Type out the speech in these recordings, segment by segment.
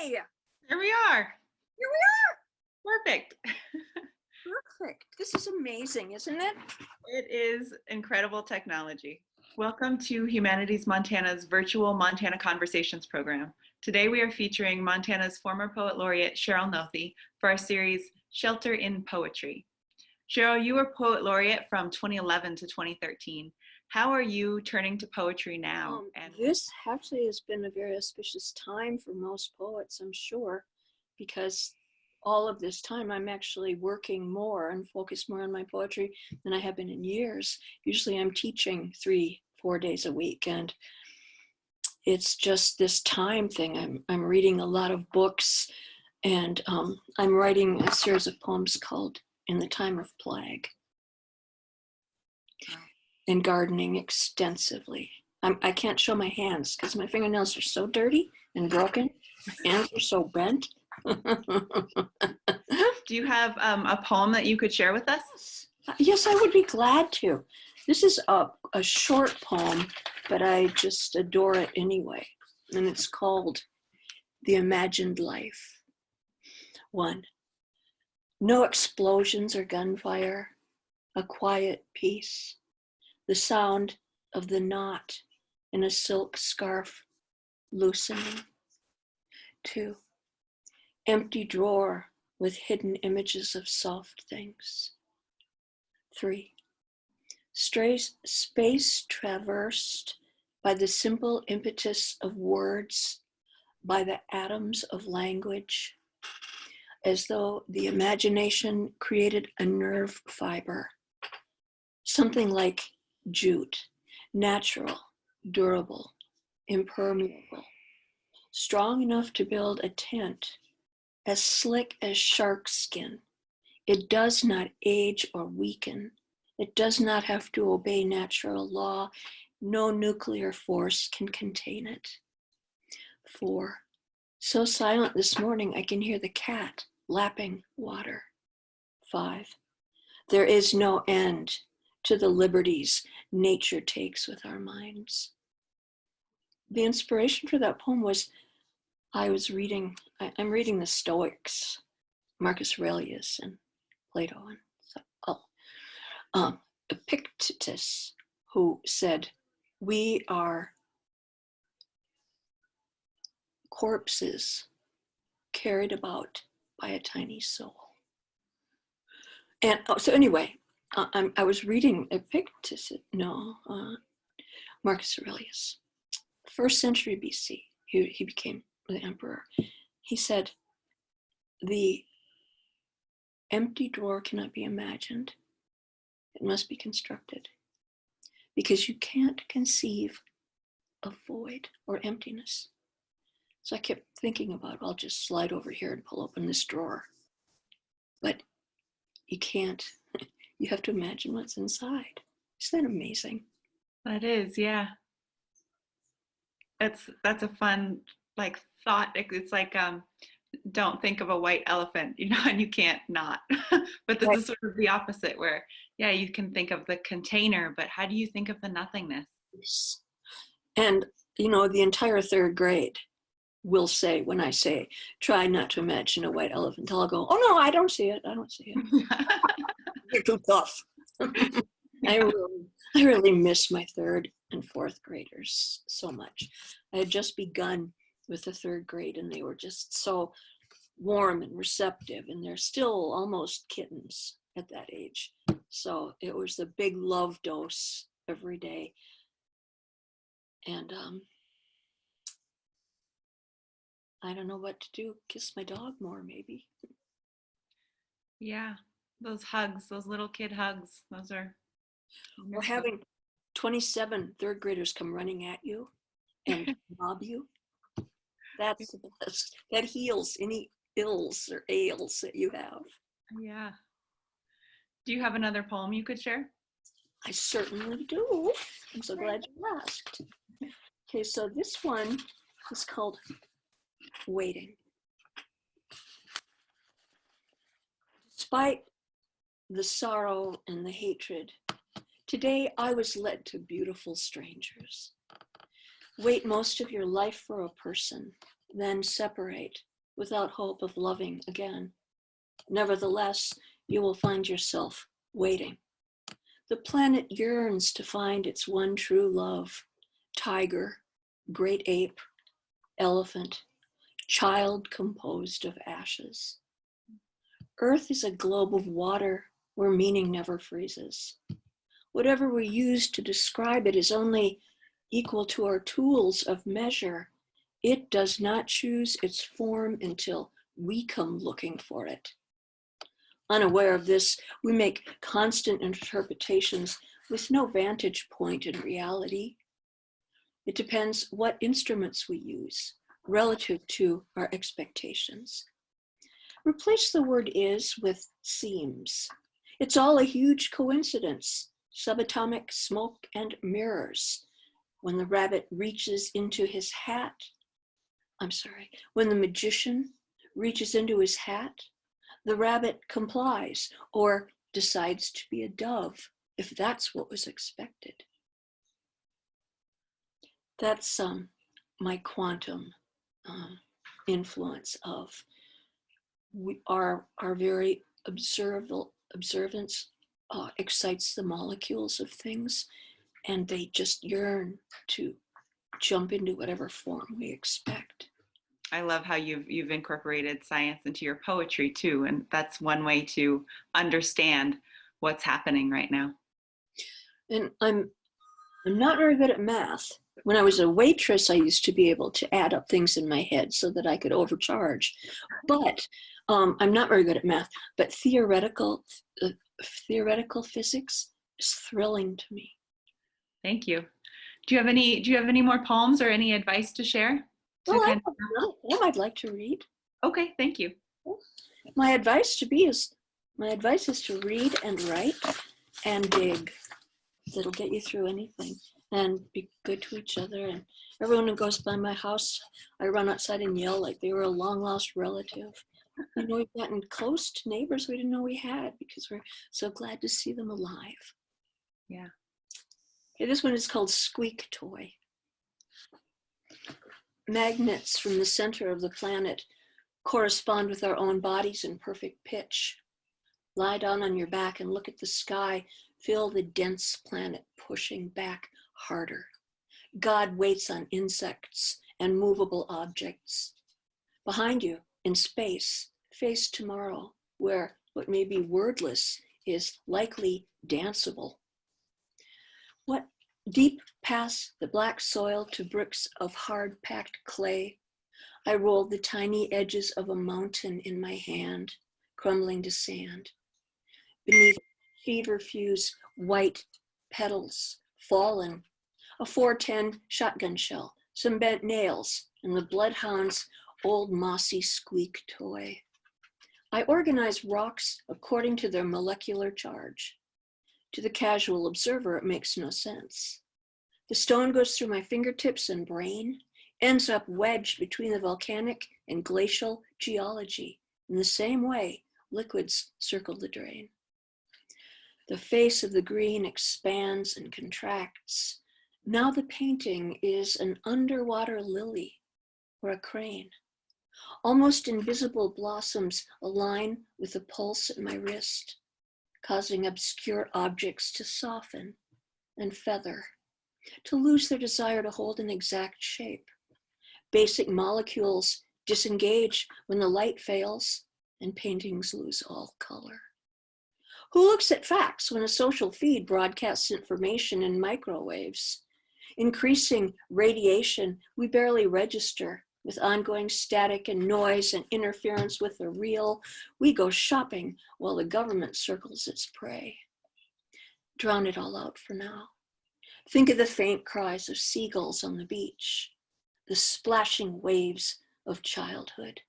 Here Here we are. we are. Perfect. Perfect. This is amazing, isn't it? It is incredible technology. Welcome to Humanities Montana's virtual Montana Conversations program. Today we are featuring Montana's former Poet Laureate, Sheryl Noethe, for our series, Shelter in Poetry. Sheryl, you were Poet Laureate from 2011 to 2013. How are you turning to poetry now? This actually has been a very auspicious time for most poets, I'm sure, because all of this time I'm actually working more and focused more on my poetry than I have been in years. Usually I'm teaching 3-4 days a week, and it's just this time thing. I'm reading a lot of books, and I'm writing a series of poems called In the Time of Plague, and gardening extensively. I can't show my hands because my fingernails are so dirty and broken. My hands are so bent. Do you have a poem that you could share with us? Yes, I would be glad to. This is a short poem, but I just adore it anyway. And it's called The Imagined Life. 1. No explosions or gunfire, a quiet peace, the sound of the knot in a silk scarf loosening. 2. Empty drawer with hidden images of soft things. 3. Space traversed by the simple impetus of words, by the atoms of language, as though the imagination created a nerve fiber, something like jute, natural, durable, impermeable, strong enough to build a tent, as slick as shark skin. It does not age or weaken. It does not have to obey natural law. No nuclear force can contain it. 4. So silent this morning I can hear the cat lapping water. 5. There is no end to the liberties nature takes with our minds. The inspiration for that poem was I'm reading the Stoics, Marcus Aurelius and Plato, and Epictetus, who said, we are corpses carried about by a tiny soul. And so anyway, I was reading Marcus Aurelius, 1st century BC. He became the emperor. He said, the empty drawer cannot be imagined. It must be constructed, because you can't conceive of void or emptiness. So I kept thinking about, I'll just slide over here and pull open this drawer. But you can't. You have to imagine what's inside. Isn't that amazing? That is, yeah. That's a fun thought. It's like don't think of a white elephant, and you can't not. But this is sort of the opposite, where you can think of the container, but how do you think of the nothingness? And the entire 3rd grade will say, when I say try not to imagine a white elephant, I'll go, oh no, I don't see it. You're too tough. I really miss my 3rd and 4th graders so much. I had just begun with the 3rd grade, and they were just so warm and receptive, and they're still almost kittens at that age. So it was a big love dose every day. And I don't know what to do. Kiss my dog more, maybe. Yeah, those hugs, those little kid hugs, those are. Or having 27 3rd graders come running at you and mob you. That's the best. That heals any ills or ails that you have. Yeah. Do you have another poem you could share? I certainly do. I'm so glad you asked. Okay, so this one is called Waiting. Despite the sorrow and the hatred, today I was led to beautiful strangers. Wait most of your life for a person, then separate without hope of loving again. Nevertheless, you will find yourself waiting. The planet yearns to find its one true love: tiger, great ape, elephant, child composed of ashes. Earth is a globe of water where meaning never freezes. Whatever we use to describe it is only equal to our tools of measure. It does not choose its form until we come looking for it. Unaware of this, we make constant interpretations with no vantage point in reality. It depends what instruments we use relative to our expectations. Replace the word is with seems. It's all a huge coincidence. Subatomic smoke and mirrors. When the rabbit reaches into his hat, when the magician reaches into his hat, the rabbit complies or decides to be a dove, if that's what was expected. That's my quantum influence of our very observance excites the molecules of things, and they just yearn to jump into whatever form we expect. I love how you've incorporated science into your poetry too, and that's one way to understand what's happening right now. And I'm not very good at math. When I was a waitress, I used to be able to add up things in my head so that I could overcharge. But I'm not very good at math. But theoretical physics is thrilling to me. Thank you. Do you have any more poems or any advice to share? Well, I have one I'd like to read. Okay, thank you. My advice is to read and write and dig. That'll get you through anything, and be good to each other. And everyone who goes by my house, I run outside and yell like they were a long lost relative. You know, we've gotten close to neighbors we didn't know we had because we're so glad to see them alive. Yeah. Okay, this one is called Squeaky Toy. Magnets from the center of the planet correspond with our own bodies in perfect pitch. Lie down on your back and look at the sky. Feel the dense planet pushing back harder. God waits on insects and movable objects. Behind you, in space, face tomorrow, where what may be wordless is likely danceable. What deep past the black soil to bricks of hard-packed clay, I rolled the tiny edges of a mountain in my hand, crumbling to sand. Beneath feverfuse white petals, fallen, a 410 shotgun shell, some bent nails, and the bloodhound's old mossy squeak toy. I organize rocks according to their molecular charge. To the casual observer, it makes no sense. The stone goes through my fingertips and brain, ends up wedged between the volcanic and glacial geology. In the same way, liquids circle the drain. The face of the green expands and contracts. Now the painting is an underwater lily or a crane. Almost invisible blossoms align with the pulse at my wrist, causing obscure objects to soften and feather, to lose their desire to hold an exact shape. Basic molecules disengage when the light fails, and paintings lose all color. Who looks at facts when a social feed broadcasts information in microwaves? Increasing radiation we barely register. With ongoing static and noise and interference with the real, we go shopping while the government circles its prey. Drown it all out for now. Think of the faint cries of seagulls on the beach, the splashing waves of childhood.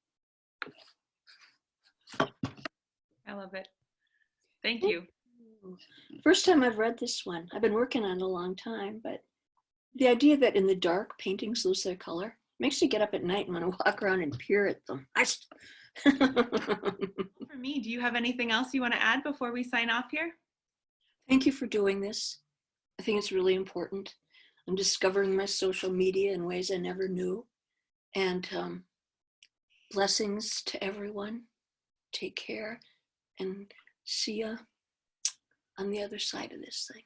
I love it. Thank you. First time I've read this one. I've been working on it a long time, but the idea that in the dark paintings lose their color makes me get up at night and want to walk around and peer at them. For me, do you have anything else you want to add before we sign off here? Thank you for doing this. I think it's really important. I'm discovering my social media in ways I never knew. And Blessings to everyone. Take care and see ya on the other side of this thing.